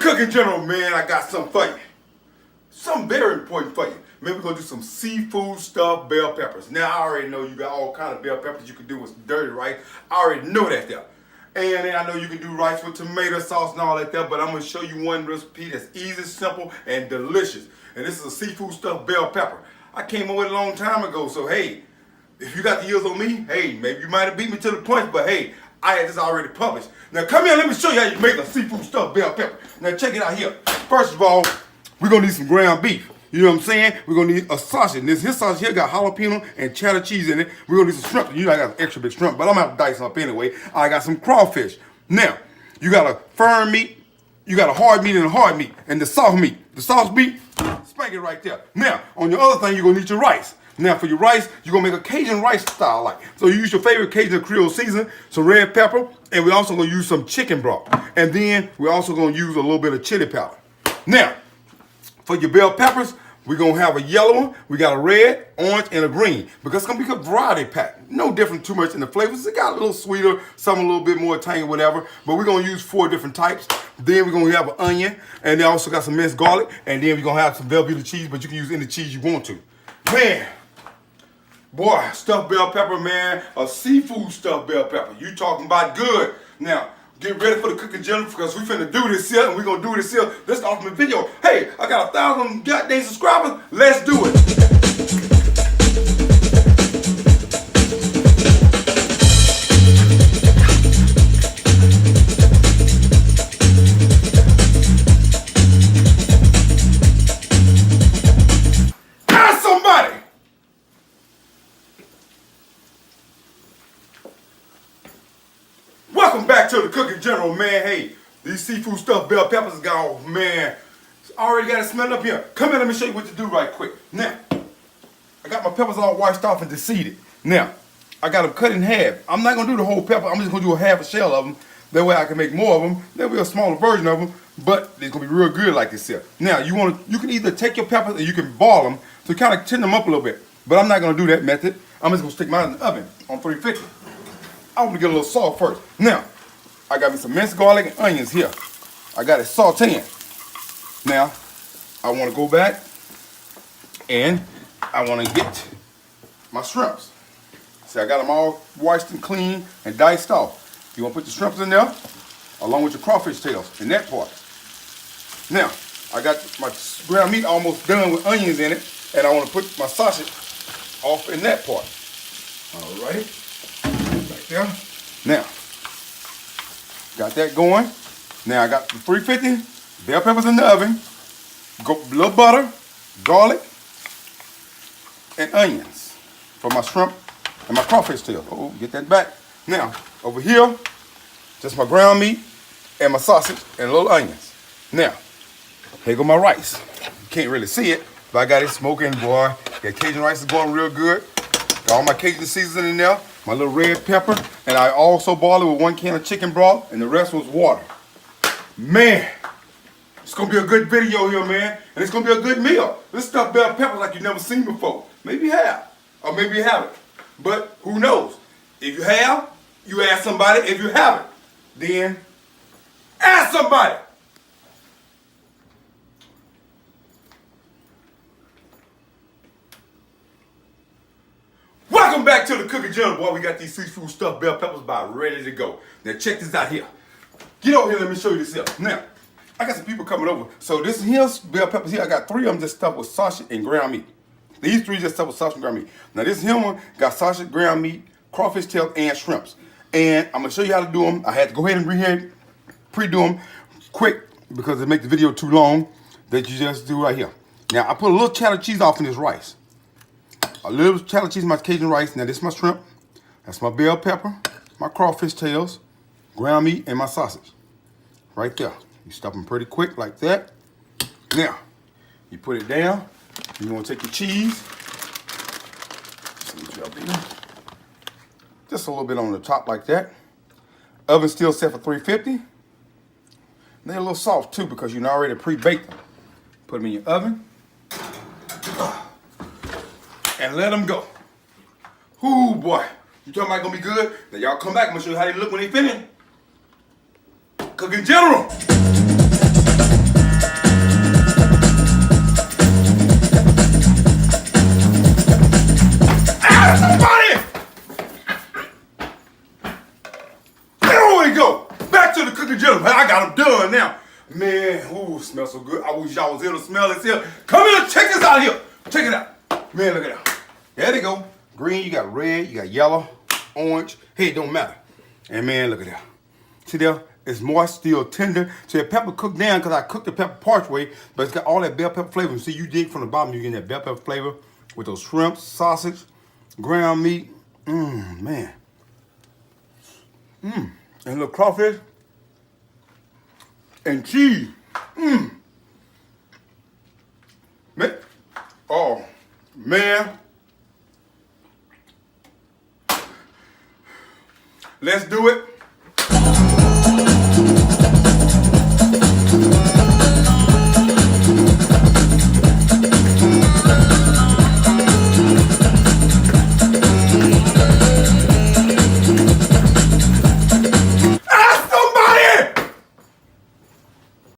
Cook in general, man, I got something for you. Something very important for you. Man, we're gonna do some seafood stuffed bell peppers. Now, I already know you got all kind of bell peppers you can do with dirty rice. I already know that there. And then I know you can do rice with tomato sauce and all that there, but I'm gonna show you one recipe that's easy, simple, and delicious. And this is a seafood stuffed bell pepper. I came up with it a long time ago, so hey, if you got the ears on me, hey, maybe you might have beat me to the punch, but hey, I had this already published. Now come here, let me show you how you make a seafood stuffed bell pepper. Now check it out here. First of all, we're gonna need some ground beef. You know what I'm saying? We're gonna need a sausage. This sausage here got jalapeno and cheddar cheese in it. We're gonna need some shrimp. You know I got an extra big shrimp, but I'm gonna have to dice them up anyway. I got some crawfish. Now, you got a firm meat, you got a hard meat and a hard meat, and the soft meat. The soft meat, spank it right there. Now, on your other thing, you're gonna need your rice. Now for your rice, you're gonna make a Cajun rice style like. So you use your favorite Cajun Creole season, some red pepper, and we're also gonna use some chicken broth. And then we're also gonna use a little bit of chili powder. Now, for your bell peppers, we're gonna have a yellow one, we got a red, orange, and a green. Because it's gonna be a variety pack. No different too much in the flavors. It got a little sweeter, some a little bit more tangy, whatever. But we're gonna use 4 different types. Then we're gonna have an onion, and then also got some minced garlic, and then we're gonna have some Velveeta cheese, but you can use any cheese you want to. Man, boy, stuffed bell pepper, man, a seafood stuffed bell pepper. You talking about good. Now, get ready for the cooking general because we finna do this here and we're gonna do this here. Let's start from the video. Hey, I got 1,000 goddamn subscribers. Let's do it. Ask somebody. Welcome back to the Cooking General, man. Hey, these seafood stuffed bell peppers got, oh man, already got it smelled up here. Come here, let me show you what to do right quick. Now, I got my peppers all washed off and deseeded. Now, I got them cut in half. I'm not gonna do the whole pepper, I'm just gonna do a half a shell of them. That way I can make more of them. There'll be a smaller version of them, but it's gonna be real good like this here. Now, you can either take your peppers or you can ball them to kind of tin them up a little bit. But I'm not gonna do that method. I'm just gonna stick mine in the oven on 350. I want to get a little salt first. Now, I got me some minced garlic and onions here. I got it sauteing. Now, I want to go back and I want to get my shrimps. See, I got them all washed and clean and diced off. You want to put your shrimps in there along with your crawfish tails in that part. Now, I got my ground meat almost done with onions in it, and I want to put my sausage off in that part. All right. Yeah. Now, got that going. Now I got the 350 bell peppers in the oven, a little butter, garlic, and onions for my shrimp and my crawfish tail. Oh, get that back. Now, over here, just my ground meat and my sausage and little onions. Now, here go my rice. You can't really see it, but I got it smoking, boy. That Cajun rice is going real good. Got all my Cajun seasoning in there. My little red pepper, and I also boiled it with 1 can of chicken broth, and the rest was water. Man, it's gonna be a good video here, man, and it's gonna be a good meal. This stuffed bell pepper like you've never seen before. Maybe you have, or maybe you haven't, but who knows? If you have, you ask somebody. If you haven't, then ask somebody. Welcome back to the Cooking General. Boy, we got these seafood stuffed bell peppers about ready to go. Now check this out here. Get over here, let me show you this here. Now, I got some people coming over. So this here's bell peppers here. I got 3 of them just stuffed with sausage and ground meat. These 3 just stuffed with sausage and ground meat. Now this here one got sausage, ground meat, crawfish tails, and shrimps. And I'm gonna show you how to do them. I had to go ahead and pre-do them quick because it make the video too long that you just do right here. Now I put a little cheddar cheese off in this rice. A little cheddar cheese in my Cajun rice. Now this is my shrimp. That's my bell pepper, my crawfish tails, ground meat, and my sausage. Right there. You stuff them pretty quick like that. Now, you put it down. You want to take your cheese. Just a little bit on the top like that. Oven still set for 350. They're a little soft too because you already pre-baked them. Put them in your oven. And let them go. Ooh, boy. You talking about gonna be good? Now y'all come back. I'm gonna show you how they look when they finish. Cooking General. smells so good. I wish y'all was here to smell this here. Come here, check this out here. Check it out. Man, look at that. There they go. Green, you got red, you got yellow, orange. Hey, it don't matter. And man, look at that. See there? It's moist, still tender. So the pepper cooked down because I cooked the pepper parch way, but it's got all that bell pepper flavor. See, you dig from the bottom, you get that bell pepper flavor with those shrimps, sausage, ground meat. Man. And a little crawfish. And cheese. Man. Oh, man. Let's do it.